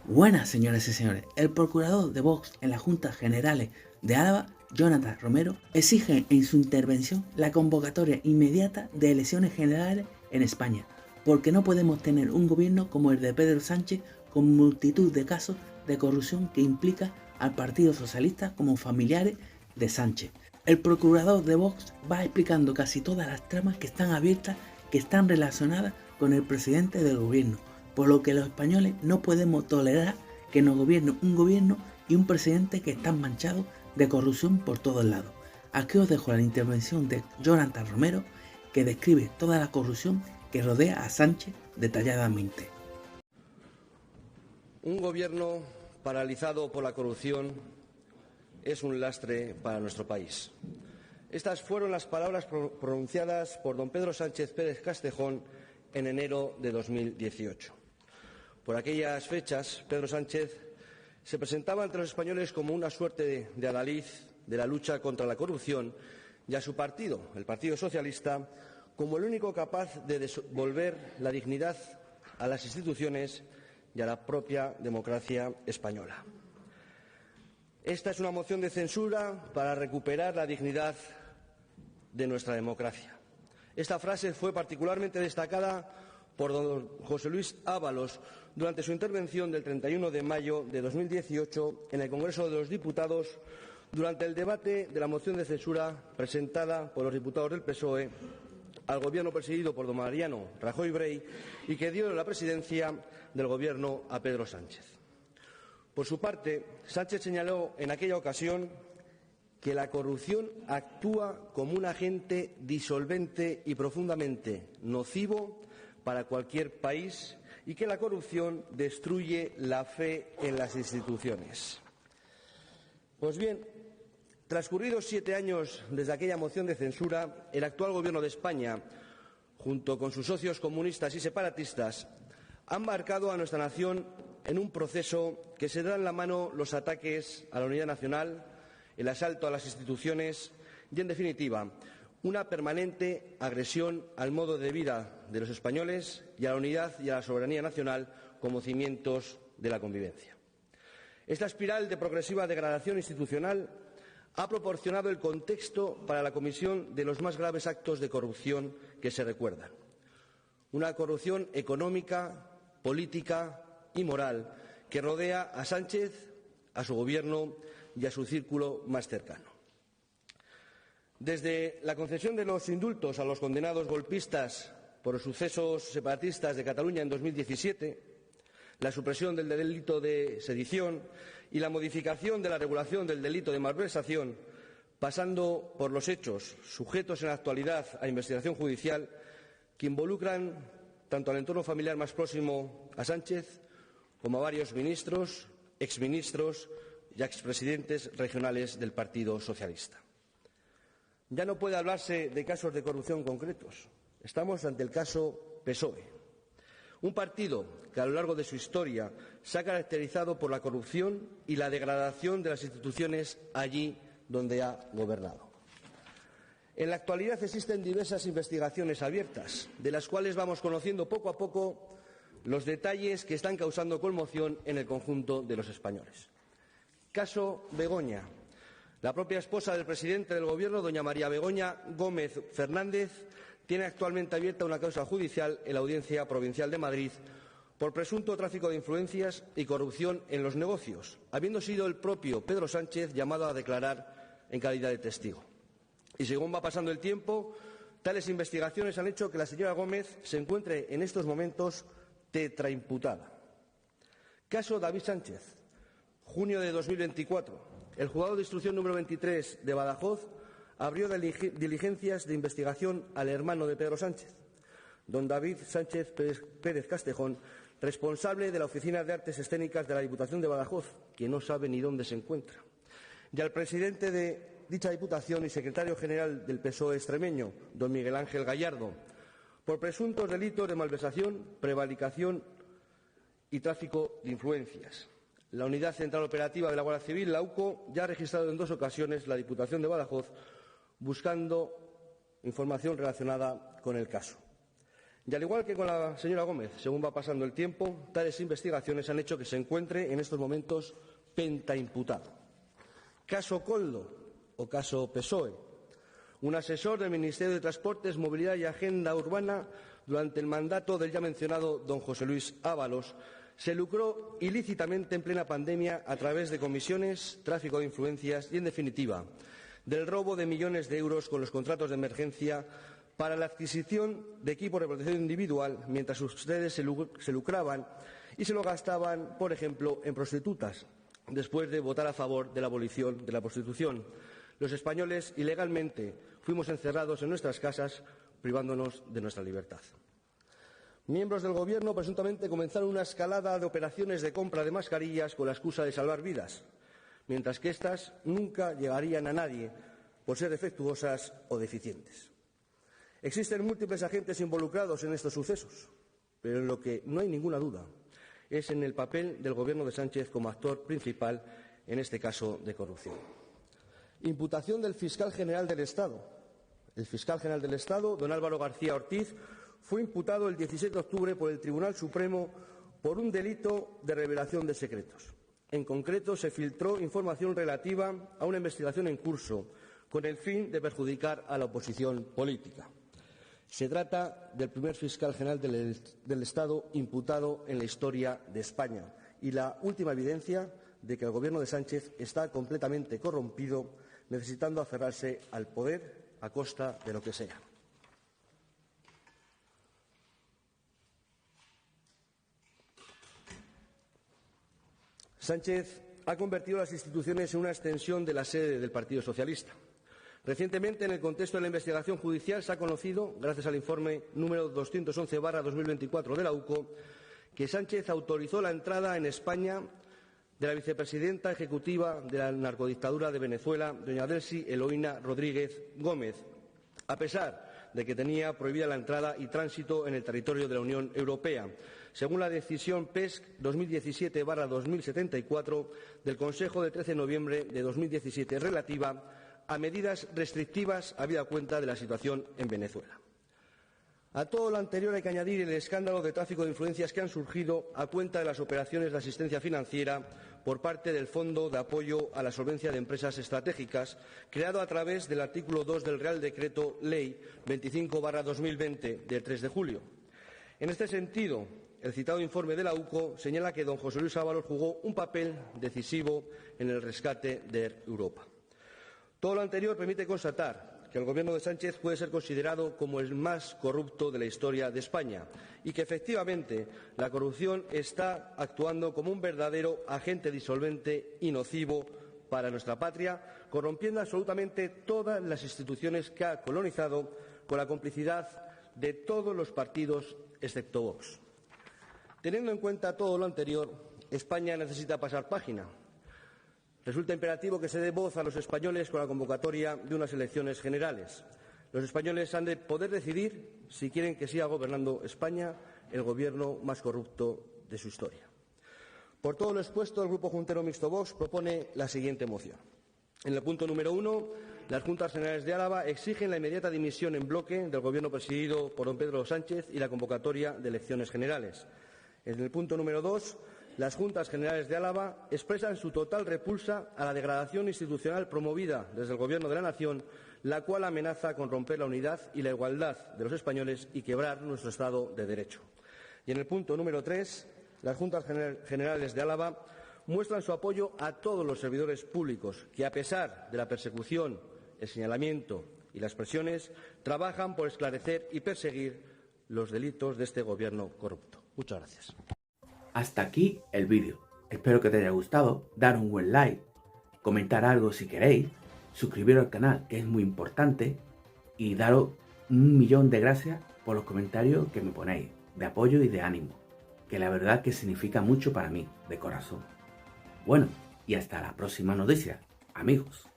Buenas, señoras y señores. El procurador de Vox en las Juntas Generales de Álava, Jonathan Romero, exige en su intervención la convocatoria inmediata de elecciones generales en España, porque no podemos tener un gobierno como el de Pedro Sánchez con multitud de casos de corrupción que implica al Partido Socialista como familiares de Sánchez. El procurador de Vox va explicando casi todas las tramas que están abiertas, que están relacionadas con el presidente del gobierno, por lo que los españoles no podemos tolerar que nos gobierne un gobierno y un presidente que están manchados de corrupción por todos lados. Aquí os dejo la intervención de Jonathan Romero, que describe toda la corrupción que rodea a Sánchez detalladamente. Un gobierno paralizado por la corrupción es un lastre para nuestro país. Estas fueron las palabras pronunciadas por don Pedro Sánchez Pérez Castejón en enero de 2018. Por aquellas fechas, Pedro Sánchez se presentaba ante los españoles como una suerte de adalid de la lucha contra la corrupción y a su partido, el Partido Socialista, como el único capaz de devolver la dignidad a las instituciones y a la propia democracia española. Esta es una moción de censura para recuperar la dignidad de nuestra democracia. Esta frase fue particularmente destacada por don José Luis Ábalos durante su intervención del 31 de mayo de 2018 en el Congreso de los Diputados durante el debate de la moción de censura presentada por los diputados del PSOE al Gobierno presidido por don Mariano Rajoy Brey y que dio la presidencia del Gobierno a Pedro Sánchez. Por su parte, Sánchez señaló en aquella ocasión que la corrupción actúa como un agente disolvente y profundamente nocivo para cualquier país y que la corrupción destruye la fe en las instituciones. Pues bien, transcurridos 7 años desde aquella moción de censura, el actual Gobierno de España, junto con sus socios comunistas y separatistas, han marcado a nuestra nación en un proceso que se da en la mano los ataques a la unidad nacional, el asalto a las instituciones y, en definitiva, una permanente agresión al modo de vida de los españoles y a la unidad y a la soberanía nacional como cimientos de la convivencia. Esta espiral de progresiva degradación institucional ha proporcionado el contexto para la comisión de los más graves actos de corrupción que se recuerdan. Una corrupción económica, política y moral que rodea a Sánchez, a su gobierno y a su círculo más cercano. Desde la concesión de los indultos a los condenados golpistas por los sucesos separatistas de Cataluña en 2017, la supresión del delito de sedición y la modificación de la regulación del delito de malversación, pasando por los hechos sujetos en la actualidad a investigación judicial que involucran tanto al entorno familiar más próximo a Sánchez como a varios ministros, exministros y expresidentes regionales del Partido Socialista. Ya no puede hablarse de casos de corrupción concretos. Estamos ante el caso PSOE, un partido que a lo largo de su historia se ha caracterizado por la corrupción y la degradación de las instituciones allí donde ha gobernado. En la actualidad existen diversas investigaciones abiertas, de las cuales vamos conociendo poco a poco los detalles que están causando conmoción en el conjunto de los españoles. Caso Begoña. La propia esposa del presidente del Gobierno, doña María Begoña Gómez Fernández, tiene actualmente abierta una causa judicial en la Audiencia Provincial de Madrid por presunto tráfico de influencias y corrupción en los negocios, habiendo sido el propio Pedro Sánchez llamado a declarar en calidad de testigo. Y según va pasando el tiempo, tales investigaciones han hecho que la señora Gómez se encuentre en estos momentos tetraimputada. Caso David Sánchez. Junio de 2024. El juzgado de instrucción número 23 de Badajoz abrió diligencias de investigación al hermano de Pedro Sánchez, don David Sánchez Pérez Castejón, responsable de la Oficina de Artes Escénicas de la Diputación de Badajoz, que no sabe ni dónde se encuentra, y al presidente de dicha Diputación y secretario general del PSOE extremeño, don Miguel Ángel Gallardo, por presuntos delitos de malversación, prevaricación y tráfico de influencias. La Unidad Central Operativa de la Guardia Civil, la UCO, ya ha registrado en 2 ocasiones la Diputación de Badajoz buscando información relacionada con el caso. Y al igual que con la señora Gómez, según va pasando el tiempo, tales investigaciones han hecho que se encuentre en estos momentos pentaimputado. Caso Koldo o caso PSOE. Un asesor del Ministerio de Transportes, Movilidad y Agenda Urbana, durante el mandato del ya mencionado don José Luis Ábalos, se lucró ilícitamente en plena pandemia a través de comisiones, tráfico de influencias y, en definitiva, del robo de millones de euros con los contratos de emergencia para la adquisición de equipos de protección individual, mientras ustedes se lucraban y se lo gastaban, por ejemplo, en prostitutas, después de votar a favor de la abolición de la prostitución. Los españoles, ilegalmente, fuimos encerrados en nuestras casas, privándonos de nuestra libertad. Miembros del Gobierno presuntamente comenzaron una escalada de operaciones de compra de mascarillas con la excusa de salvar vidas, mientras que éstas nunca llegarían a nadie por ser defectuosas o deficientes. Existen múltiples agentes involucrados en estos sucesos, pero en lo que no hay ninguna duda es en el papel del Gobierno de Sánchez como actor principal en este caso de corrupción. Imputación del fiscal general del Estado. El fiscal general del Estado, don Álvaro García Ortiz, fue imputado el 17 de octubre por el Tribunal Supremo por un delito de revelación de secretos. En concreto, se filtró información relativa a una investigación en curso con el fin de perjudicar a la oposición política. Se trata del primer fiscal general del Estado imputado en la historia de España y la última evidencia de que el Gobierno de Sánchez está completamente corrompido, necesitando aferrarse al poder a costa de lo que sea. Sánchez ha convertido las instituciones en una extensión de la sede del Partido Socialista. Recientemente, en el contexto de la investigación judicial, se ha conocido, gracias al informe número 211/2024 de la UCO, que Sánchez autorizó la entrada en España de la vicepresidenta ejecutiva de la narcodictadura de Venezuela, doña Delcy Eloína Rodríguez Gómez, a pesar de que tenía prohibida la entrada y tránsito en el territorio de la Unión Europea, según la decisión PESC 2017/2074 del Consejo de 13 de noviembre de 2017 relativa a medidas restrictivas habida cuenta de la situación en Venezuela. A todo lo anterior hay que añadir el escándalo de tráfico de influencias que han surgido a cuenta de las operaciones de asistencia financiera por parte del Fondo de Apoyo a la Solvencia de Empresas Estratégicas, creado a través del artículo 2 del Real Decreto Ley 25/2020 del 3 de julio. En este sentido, el citado informe de la UCO señala que don José Luis Ábalos jugó un papel decisivo en el rescate de Europa. Todo lo anterior permite constatar que el Gobierno de Sánchez puede ser considerado como el más corrupto de la historia de España y que, efectivamente, la corrupción está actuando como un verdadero agente disolvente y nocivo para nuestra patria, corrompiendo absolutamente todas las instituciones que ha colonizado con la complicidad de todos los partidos excepto Vox. Teniendo en cuenta todo lo anterior, España necesita pasar página. Resulta imperativo que se dé voz a los españoles con la convocatoria de unas elecciones generales. Los españoles han de poder decidir si quieren que siga gobernando España el gobierno más corrupto de su historia. Por todo lo expuesto, el Grupo Juntero Mixto Vox propone la siguiente moción. En el punto número 1, las Juntas Generales de Álava exigen la inmediata dimisión en bloque del gobierno presidido por don Pedro Sánchez y la convocatoria de elecciones generales. En el punto número 2, las Juntas Generales de Álava expresan su total repulsa a la degradación institucional promovida desde el Gobierno de la Nación, la cual amenaza con romper la unidad y la igualdad de los españoles y quebrar nuestro Estado de Derecho. Y en el punto número 3, las Juntas Generales de Álava muestran su apoyo a todos los servidores públicos que, a pesar de la persecución, el señalamiento y las presiones, trabajan por esclarecer y perseguir los delitos de este Gobierno corrupto. Muchas gracias. Hasta aquí el vídeo. Espero que te haya gustado, dar un buen like, comentar algo si queréis, suscribiros al canal, que es muy importante, y daros 1.000.000 de gracias por los comentarios que me ponéis, de apoyo y de ánimo, que la verdad que significa mucho para mí, de corazón. Bueno, y hasta la próxima noticia, amigos.